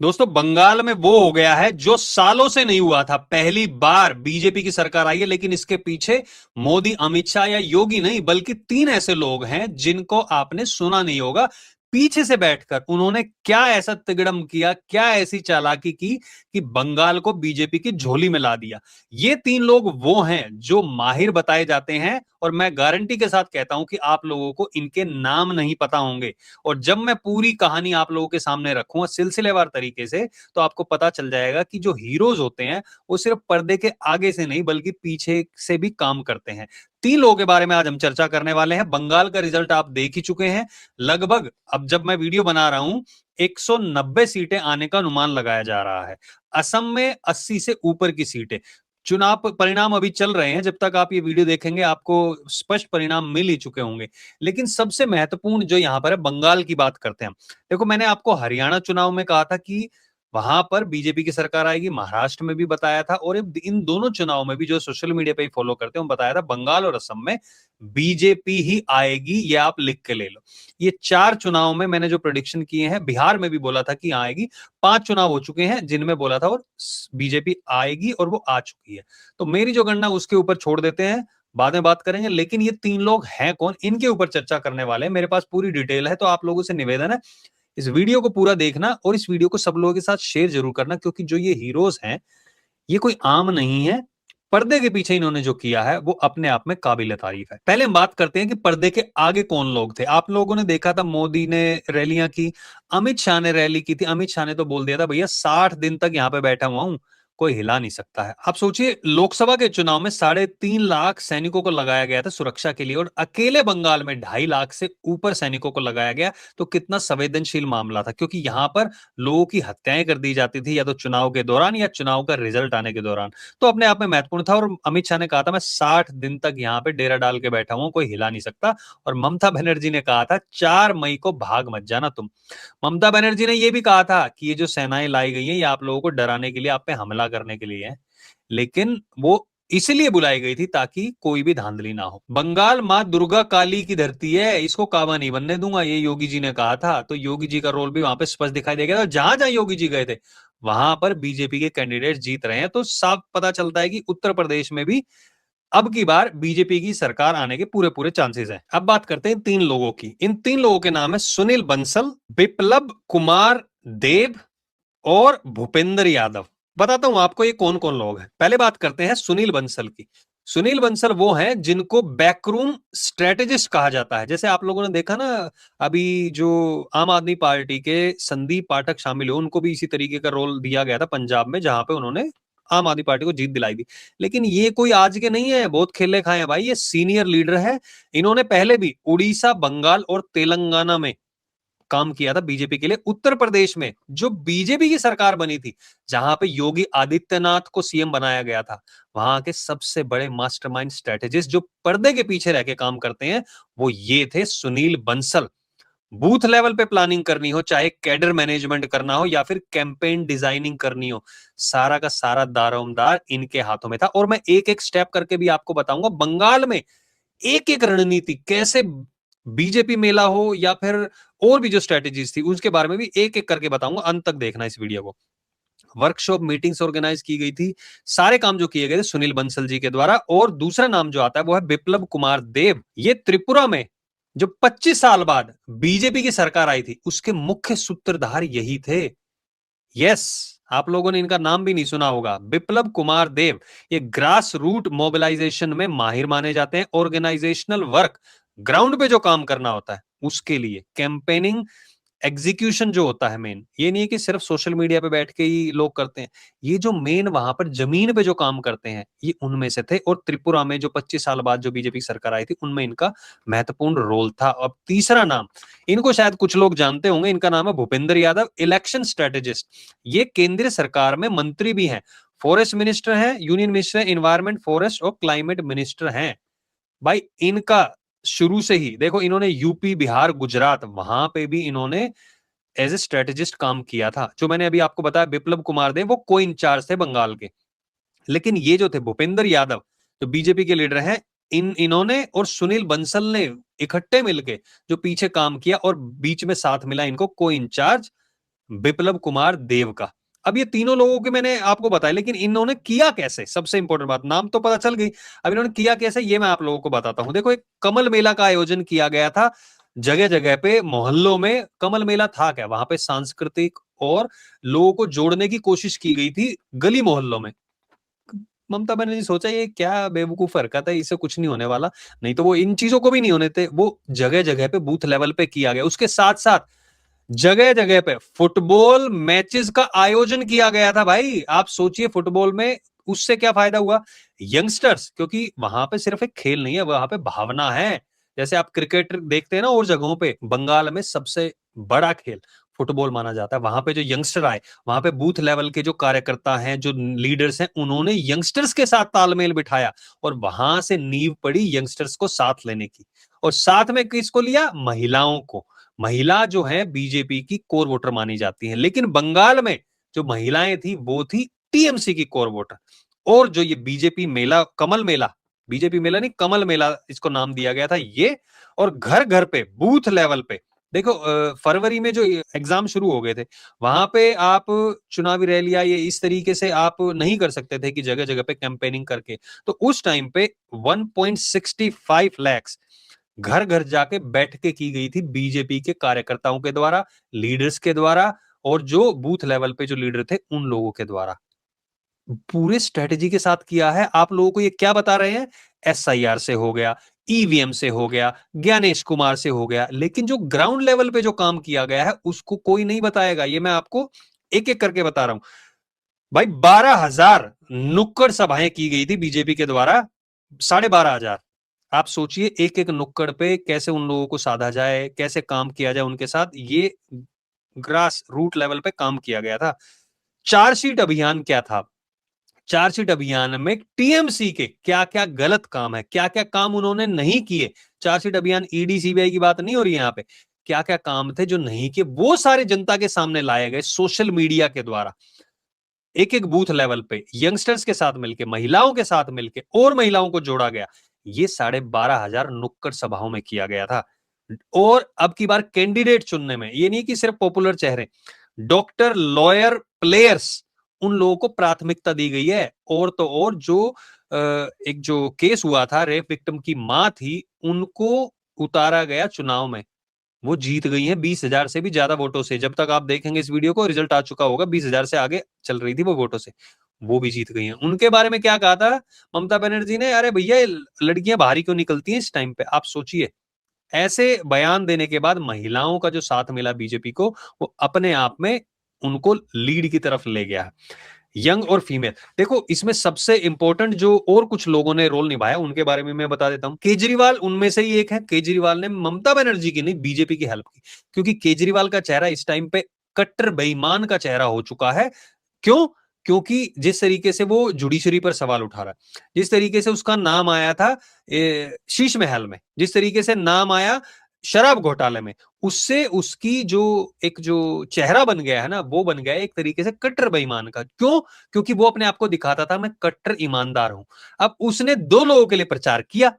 दोस्तों, बंगाल में वो हो गया है जो सालों से नहीं हुआ था। पहली बार बीजेपी की सरकार आई है, लेकिन इसके पीछे मोदी, अमित शाह या योगी नहीं, बल्कि तीन ऐसे लोग हैं जिनको आपने सुना नहीं होगा। पीछे से बैठकर उन्होंने क्या ऐसा तिगड़म किया, क्या ऐसी चालाकी की कि बंगाल को बीजेपी की झोली में ला दिया। ये तीन लोग वो हैं जो माहिर बताए जाते हैं, और मैं गारंटी के साथ कहता हूं कि आप लोगों को इनके नाम नहीं पता होंगे। और जब मैं पूरी कहानी आप लोगों के सामने रखूंगा सिलसिलेवार तरीके से, तो आपको पता चल जाएगा कि जो हीरोज होते हैं वो सिर्फ पर्दे के आगे से नहीं बल्कि पीछे से भी काम करते हैं। तीन लोगों के बारे में आज हम चर्चा करने वाले हैं। बंगाल का रिजल्ट आप देख ही चुके हैं। लगभग, अब जब मैं वीडियो बना रहा हूं, 190 सीटें आने का अनुमान लगाया जा रहा है। असम में 80 से ऊपर की सीटें। चुनाव परिणाम अभी चल रहे हैं, जब तक आप ये वीडियो देखेंगे आपको स्पष्ट परिणाम मिल ही चुके होंगे। लेकिन सबसे महत्वपूर्ण जो यहां पर है, बंगाल की बात करते हैं। देखो, मैंने आपको हरियाणा चुनाव में कहा था कि वहां पर बीजेपी की सरकार आएगी, महाराष्ट्र में भी बताया था, और इन दोनों चुनाव में भी जो सोशल मीडिया पे फॉलो करते हैं बताया था, बंगाल और असम में बीजेपी ही आएगी। ये आप लिख के ले लो। ये चार चुनाव में मैंने जो प्रोडिक्शन किए हैं, बिहार में भी बोला था कि आएगी। 5 चुनाव हो चुके हैं जिनमें बोला था और बीजेपी आएगी, और वो आ चुकी है। तो मेरी जो गणना उसके ऊपर छोड़ देते हैं, बाद में बात करेंगे। लेकिन ये तीन लोग हैं कौन, इनके ऊपर चर्चा करने वाले हैं। मेरे पास पूरी डिटेल है, तो आप लोगों से निवेदन है इस वीडियो को पूरा देखना, और इस वीडियो को सब लोगों के साथ शेयर जरूर करना, क्योंकि जो ये हीरोज हैं ये कोई आम नहीं है। पर्दे के पीछे इन्होंने जो किया है वो अपने आप में काबिल तारीफ है। पहले हम बात करते हैं कि पर्दे के आगे कौन लोग थे। आप लोगों ने देखा था मोदी ने रैलियां की, अमित शाह ने रैली की थी। अमित शाह ने तो बोल दिया था, भैया 60 दिन तक यहां पे बैठा हुआ हूं, कोई हिला नहीं सकता है। आप सोचिए, लोकसभा के चुनाव में 3.5 लाख सैनिकों को लगाया गया था सुरक्षा के लिए, और अकेले बंगाल में 2.5 लाख से ऊपर सैनिकों को लगाया गया। तो कितना संवेदनशील मामला था, क्योंकि यहां पर लोगों की हत्याएं कर दी जाती थी, या तो चुनाव के दौरान या चुनाव का रिजल्ट आने के दौरान। तो अपने आप में महत्वपूर्ण था। और अमित शाह ने कहा था, मैं 60 दिन तक यहाँ पे डेरा डाल के बैठा हूं, कोई हिला नहीं सकता। और ममता बनर्जी ने कहा था, 4 मई को भाग मत जाना तुम। ममता बनर्जी ने यह भी कहा था कि ये जो सेनाएं लाई गई हैं, ये आप लोगों को डराने के लिए, आप पे हमला करने के लिए है। लेकिन वो इसलिए बुलाई गई थी ताकि कोई भी धांधली ना हो। बंगाल मां दुर्गा काली की धरती है, इसको काबा नहीं बनने दूंगा, ये योगी जी ने कहा था। तो योगी जी का रोल भी वहां पे स्पष्ट दिखाई देगा। तो जहां जहां योगी जी गए थे वहां पर बीजेपी के कैंडिडेट जीत रहे हैं। तो साफ पता चलता है कि उत्तर प्रदेश में भी अब की बार बीजेपी की सरकार आने के पूरे पूरे चांसेस हैं। अब बात करते हैं तीन लोगों की। इन तीन लोगों के नाम है सुनील बंसल, बिप्लब कुमार देब और भूपेंद्र यादव। बताता हूं आपको ये कौन कौन लोग हैं। पहले बात करते हैं सुनील बंसल की। सुनील बंसल वो हैं जिनको बैकरूम स्ट्रेटेजिस्ट कहा जाता है। जैसे आप लोगों ने देखा ना, अभी जो आम आदमी पार्टी के संदीप पाठक शामिल हुए, उनको भी इसी तरीके का रोल दिया गया था पंजाब में, जहां पे उन्होंने आम आदमी पार्टी को जीत दिलाई थी। लेकिन ये कोई आज के नहीं है, बहुत खेले खाए हैं भाई, ये सीनियर लीडर है। इन्होंने पहले भी उड़ीसा, बंगाल और तेलंगाना में काम किया था बीजेपी के लिए। उत्तर प्रदेश में जो बीजेपी की सरकार बनी थी, जहां पे योगी आदित्यनाथ को सीएम बनाया गया था, वहां के सबसे बड़े मास्टरमाइंड स्ट्रेटेजिस्ट जो पर्दे के पीछे रह के काम करते हैं, वो ये थे सुनील बंसल। बूथ लेवल पे प्लानिंग करनी हो, चाहे कैडर मैनेजमेंट करना हो या फिर कैंपेन डिजाइनिंग करनी हो, सारा का सारा दारोमदार इनके हाथों में था। और मैं एक एक स्टेप करके भी आपको बताऊंगा बंगाल में एक एक रणनीति कैसे, बीजेपी मेला हो या फिर और भी जो स्ट्रेटेजीज थी उसके बारे में भी एक एक करके बताऊंगा। अंत तक देखना इस वीडियो को। वर्कशॉप, मीटिंग्स ऑर्गेनाइज की गई थी, सारे काम जो किए गए थे सुनील बंसल जी के द्वारा। और दूसरा नाम जो आता है वो है बिप्लब कुमार देव। ये त्रिपुरा में जो 25 साल बाद बीजेपी की सरकार आई थी, उसके मुख्य सूत्रधार यही थे। यस, आप लोगों ने इनका नाम भी नहीं सुना होगा, बिप्लब कुमार देव। ये ग्रास रूट मोबिलाइजेशन में माहिर माने जाते हैं। ऑर्गेनाइजेशनल वर्क, ग्राउंड पे जो काम करना होता है उसके लिए, कैंपेनिंग एग्जीक्यूशन जो होता है मेन, ये नहीं है कि सिर्फ सोशल मीडिया पे बैठ के ही लोग करते हैं। ये जो मेन वहां पर जमीन पे जो काम करते हैं, ये उनमें से थे। और त्रिपुरा में जो 25 साल बाद जो बीजेपी की सरकार आई थी, उनमें इनका महत्वपूर्ण रोल था। अब तीसरा नाम, इनको शायद कुछ लोग जानते होंगे, इनका नाम है भूपेंद्र यादव, इलेक्शन स्ट्रेटेजिस्ट। ये केंद्रीय सरकार में मंत्री भी हैं, फॉरेस्ट मिनिस्टर हैं, यूनियन मिनिस्टर, एनवायरमेंट, फॉरेस्ट और क्लाइमेट मिनिस्टर हैं। भाई इनका शुरू से ही देखो, इन्होंने यूपी, बिहार, गुजरात, वहां पे भी इन्होंने एज ए स्ट्रेटेजिस्ट काम किया था। जो मैंने अभी आपको बताया बिप्लब कुमार देव, वो को इंचार्ज थे बंगाल के। लेकिन ये जो थे भूपेंद्र यादव, जो बीजेपी के लीडर हैं, इन्होंने और सुनील बंसल ने इकट्ठे मिलके जो पीछे काम किया, और बीच में साथ मिला इनको को इंचार्ज बिप्लब कुमार देव का। अब ये तीनों लोगों के मैंने आपको बताया, लेकिन इन्होंने किया कैसे, सबसे इंपॉर्टेंट बात, नाम तो पता चल गई, अब इन्होंने किया कैसे ये मैं आप लोगों को बताता हूं। देखो, एक कमल मेला का आयोजन किया गया था, जगह जगह पे मोहल्लों में कमल मेला था क्या, वहां पे सांस्कृतिक और लोगों को जोड़ने की कोशिश की गई थी गली मोहल्लों में। ममता बनर्जी सोचा ये क्या बेवकूफ हरकत है, इससे कुछ नहीं होने वाला, नहीं तो वो इन चीजों को भी नहीं होने थे, वो जगह जगह पे बूथ लेवल पे किया गया। उसके साथ साथ जगह जगह पे फुटबॉल मैचेस का आयोजन किया गया था भाई। आप सोचिए फुटबॉल में उससे क्या फायदा हुआ यंगस्टर्स, क्योंकि वहां पे सिर्फ एक खेल नहीं है, वहां पे भावना है। जैसे आप क्रिकेट देखते हैं ना और जगहों पे, बंगाल में सबसे बड़ा खेल फुटबॉल माना जाता है। वहां पे जो यंगस्टर आए, वहां पे बूथ लेवल के जो कार्यकर्ता हैं, जो लीडर्स हैं, उन्होंने यंगस्टर्स के साथ तालमेल बिठाया और वहां से नींव पड़ी यंगस्टर्स को साथ लेने की। और साथ में किसको लिया, महिलाओं को। महिला जो है बीजेपी की कोर वोटर मानी जाती है, लेकिन बंगाल में जो महिलाएं थी वो थी टीएमसी की कोर वोटर। और जो ये बीजेपी मेला, कमल मेला, बीजेपी मेला नहीं कमल मेला इसको नाम दिया गया था ये। और घर घर पे बूथ लेवल पे देखो, फरवरी में जो एग्जाम शुरू हो गए थे, वहां पे आप चुनावी रैलियां ये इस तरीके से आप नहीं कर सकते थे कि जगह जगह पे कैंपेनिंग करके। तो उस टाइम पे 1.65 लाख घर घर जाके बैठ के की गई थी बीजेपी के कार्यकर्ताओं के द्वारा, लीडर्स के द्वारा, और जो बूथ लेवल पे जो लीडर थे उन लोगों के द्वारा। पूरे स्ट्रेटेजी के साथ किया है। आप लोगों को ये क्या बता रहे हैं, एसआईआर से हो गया, ईवीएम से हो गया, ज्ञानेश कुमार से हो गया, लेकिन जो ग्राउंड लेवल पे जो काम किया गया है उसको कोई नहीं बताएगा। ये मैं आपको एक एक करके बता रहा हूं भाई। 12,000 नुक्कड़ सभाएं की गई थी बीजेपी के द्वारा, 12,500। आप सोचिए एक एक नुक्कड़ पे कैसे उन लोगों को साधा जाए, कैसे काम किया जाए उनके साथ, ये ग्रास रूट लेवल पे काम किया गया था। चार्जशीट अभियान क्या था, चार्जशीट अभियान में टीएमसी के क्या क्या गलत काम है, क्या क्या काम उन्होंने नहीं किए। चार्जशीट अभियान ईडी सीबीआई की बात नहीं हो रही है यहाँ पे, क्या क्या काम थे जो नहीं किए, वो सारे जनता के सामने लाए गए सोशल मीडिया के द्वारा। एक एक बूथ लेवल पे यंगस्टर्स के साथ मिलके, महिलाओं के साथ मिलके और महिलाओं को जोड़ा गया। ये 12,500 नुक्कड़ सभाओं में किया गया था। और अब की बार कैंडिडेट चुनने में ये नहीं कि सिर्फ पॉपुलर चेहरे, डॉक्टर, लॉयर, प्लेयर्स, उन लोगों को प्राथमिकता दी गई है। और तो और जो एक जो केस हुआ था, रेप विक्टिम की मां थी, उनको उतारा गया चुनाव में। वो जीत गई हैं 20,000 से भी ज्यादा वोटों से। जब तक आप देखेंगे इस वीडियो को रिजल्ट आ चुका होगा, 20,000 से आगे चल रही थी वो वोटों से, वो भी जीत गई हैं। उनके बारे में क्या कहा था ममता बनर्जी ने, अरे भैया लड़कियां बाहरी क्यों निकलती हैं इस टाइम पे, आप सोचिए। ऐसे बयान देने के बाद महिलाओं का जो साथ मिला बीजेपी को, वो अपने आप में उनको लीड की तरफ ले गया। यंग और फीमेल, देखो इसमें सबसे इंपॉर्टेंट जो और कुछ लोगों ने रोल निभाया उनके बारे में मैं बता देता हूं। केजरीवाल उनमें से ही एक है। केजरीवाल ने ममता बनर्जी की नहीं, बीजेपी की हेल्प की, क्योंकि केजरीवाल का चेहरा इस टाइम पे कट्टर बेईमान का चेहरा हो चुका है। क्यों? क्योंकि जिस तरीके से वो जुडिशरी पर सवाल उठा रहा है, जिस तरीके से उसका नाम आया था शीश महल में, जिस तरीके से नाम आया शराब घोटाले में, उससे उसकी जो एक जो चेहरा बन गया है ना, वो बन गया एक तरीके से कट्टर बेईमान का। क्यों? क्योंकि वो अपने आप को दिखाता था मैं कट्टर ईमानदार हूं। अब उसने दो लोगों के लिए प्रचार किया।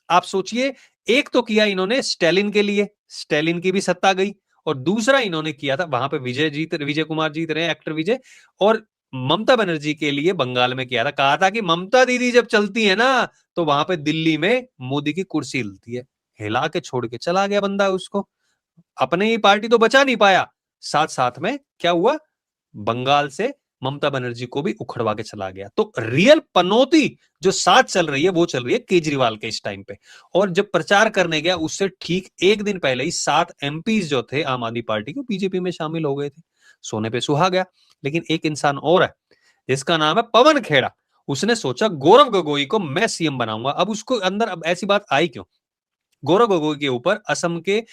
आप सोचिए, एक तो किया इन्होंने स्टैलिन के लिए, स्टैलिन की भी सत्ता गई। और दूसरा इन्होंने किया था, वहां पे विजय कुमार जीत रहे हैं, एक्टर विजय, और ममता बनर्जी के लिए बंगाल में किया था। कहा था कि ममता दीदी जब चलती है ना, तो वहां पे दिल्ली में मोदी की कुर्सी हिलती है। हिला के छोड़ के चला गया बंदा, उसको अपने ही पार्टी तो बचा नहीं पाया, साथ साथ में क्या हुआ, बंगाल से ममता बनर्जी को भी उखड़वा के चला गया। तो रियल पनौती जो साथ चल रही है वो चल रही है केजरीवाल के इस टाइम पे। और जब प्रचार करने गया उससे ठीक एक दिन पहले ही 7 एमपीज जो थे आम आदमी पार्टी के, बीजेपी में शामिल हो गए थे। सोने पे सुहा गया। लेकिन एक इंसान और है जिसका नाम है पवन खेड़ा। उसने सोचा गौरव गोगोई को मैं सीएम बनाऊंगा। अब उसको अंदर अब ऐसी बात आई क्यों, गौरव गोगोई के ऊपर असम के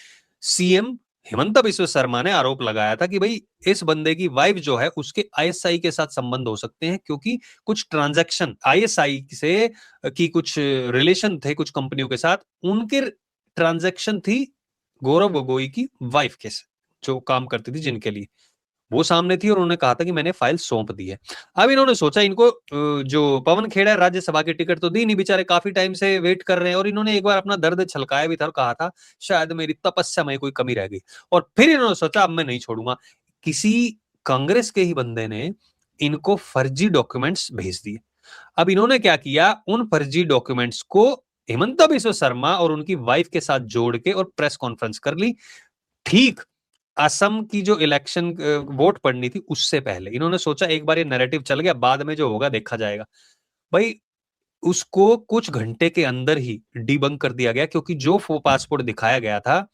सीएम हिमंता बिस्व शर्मा ने आरोप लगाया था कि भाई इस बंदे की वाइफ जो है उसके आईएसआई के साथ संबंध हो सकते हैं, क्योंकि कुछ ट्रांजैक्शन आईएसआई से की कुछ रिलेशन थे कुछ कंपनियों के साथ, उनके ट्रांजैक्शन थी गौरव गोगोई की वाइफ के साथ, जो काम करती थी जिनके लिए, वो सामने थी। और उन्होंने कहा था कि मैंने फाइल सौंप दी है। अब इन्होंने सोचा इनको जो पवन खेड़ा है राज्यसभा की टिकट तो दी नहीं, बेचारे काफी टाइम से वेट कर रहे हैं। और इन्होंने एक बार अपना दर्द छलकाया भी था और कहा था शायद मेरी तपस्या में कोई कमी रह गई। और फिर इन्होंने सोचा अब मैं नहीं छोड़ूंगा। किसी कांग्रेस के ही बंदे ने इनको फर्जी डॉक्यूमेंट्स भेज दिए। अब इन्होंने क्या किया, उन फर्जी डॉक्यूमेंट्स को हिमंता बिस्वा शर्मा और उनकी वाइफ के साथ जोड़ के और प्रेस कॉन्फ्रेंस कर ली। ठीक असम की जो इलेक्शन वोट पड़नी थी उससे पहले इन्होंने सोचा एक बार ये नैरेटिव चल गया, बाद में जो होगा देखा जाएगा। भाई उसको कुछ घंटे के अंदर ही डिबंक कर दिया गया, क्योंकि जो पासपोर्ट दिखाया गया था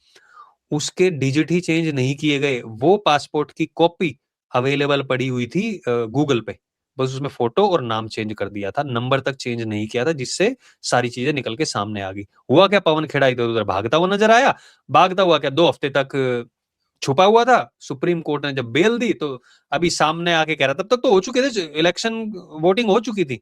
उसके डिजिट ही चेंज नहीं किए गए। वो पासपोर्ट की कॉपी अवेलेबल पड़ी हुई थी गूगल पे, बस उसमें फोटो और नाम चेंज कर दिया था, नंबर तक चेंज नहीं किया था, जिससे सारी चीजें निकल के सामने आ गई। हुआ क्या, पवन खेड़ा इधर उधर भागता हुआ नजर आया। भागता हुआ क्या, 2 हफ्ते तक छुपा हुआ था। सुप्रीम कोर्ट ने जब बेल दी तो अभी सामने आके कह रहा, तब तक तो हो चुके थे, इलेक्शन वोटिंग हो चुकी थी।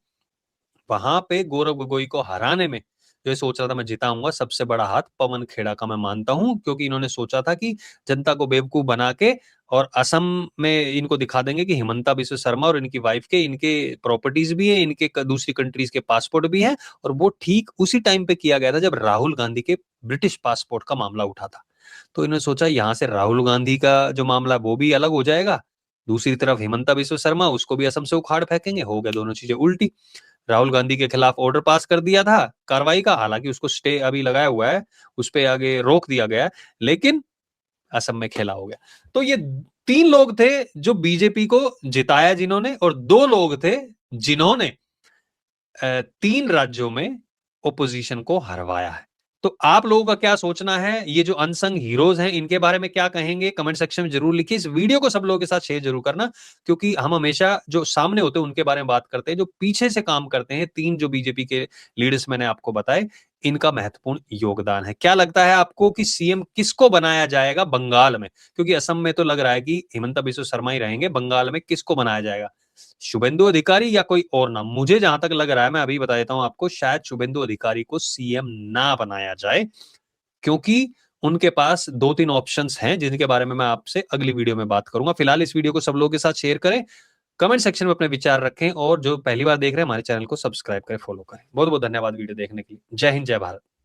वहां पे गौरव गोगोई को हराने में जो सोच रहा था मैं जिताऊंगा, सबसे बड़ा हाथ पवन खेड़ा का मैं मानता हूं, क्योंकि इन्होंने सोचा था कि जनता को बेवकूफ बना के और असम में इनको दिखा देंगे कि हिमंता बिस्वा शर्मा और इनकी वाइफ के इनके प्रॉपर्टीज भी है, इनके दूसरी कंट्रीज के पासपोर्ट भी हैं। और वो ठीक उसी टाइम पे किया गया था जब राहुल गांधी के ब्रिटिश पासपोर्ट का मामला उठा था। तो इन्होंने सोचा यहां से राहुल गांधी का जो मामला वो भी अलग हो जाएगा, दूसरी तरफ हिमंता बिस्वा शर्मा उसको भी असम से उखाड़ फेंकेंगे। हो गया दोनों चीजें उल्टी। राहुल गांधी के खिलाफ ऑर्डर पास कर दिया था कार्रवाई का, हालांकि उसको स्टे अभी लगाया हुआ है, उस पर आगे रोक दिया गया है, लेकिन असम में खेला हो गया। तो ये 3 लोग थे जो बीजेपी को जिताया जिन्होंने, और 2 लोग थे जिन्होंने 3 राज्यों में ओपोजिशन को हरवाया है। तो आप लोगों का क्या सोचना है, ये जो अनसंग हीरोज हैं इनके बारे में क्या कहेंगे, कमेंट सेक्शन में जरूर लिखिए। इस वीडियो को सब लोगों के साथ शेयर जरूर करना, क्योंकि हम हमेशा जो सामने होते हैं उनके बारे में बात करते हैं, जो पीछे से काम करते हैं। 3 जो बीजेपी के लीडर्स मैंने आपको बताए, इनका महत्वपूर्ण योगदान है। क्या लगता है आपको कि सीएम किसको बनाया जाएगा बंगाल में, क्योंकि असम में तो लग रहा है कि हिमंता बिस्वा शर्मा ही रहेंगे, बंगाल में किसको बनाया जाएगा, शुभेंदु अधिकारी या कोई और नाम? मुझे जहां तक लग रहा है, मैं अभी बता देता हूं आपको, शायद शुभेंदु अधिकारी को सीएम ना बनाया जाए, क्योंकि उनके पास 2-3 ऑप्शंस हैं जिनके बारे में मैं आपसे अगली वीडियो में बात करूंगा। फिलहाल इस वीडियो को सब लोगों के साथ शेयर करें, कमेंट सेक्शन में अपने विचार रखें, और जो पहली बार देख रहे हैं हमारे चैनल को सब्सक्राइब करें, फॉलो करें। बहुत बहुत धन्यवाद वीडियो देखने के लिए। जय हिंद, जय भारत।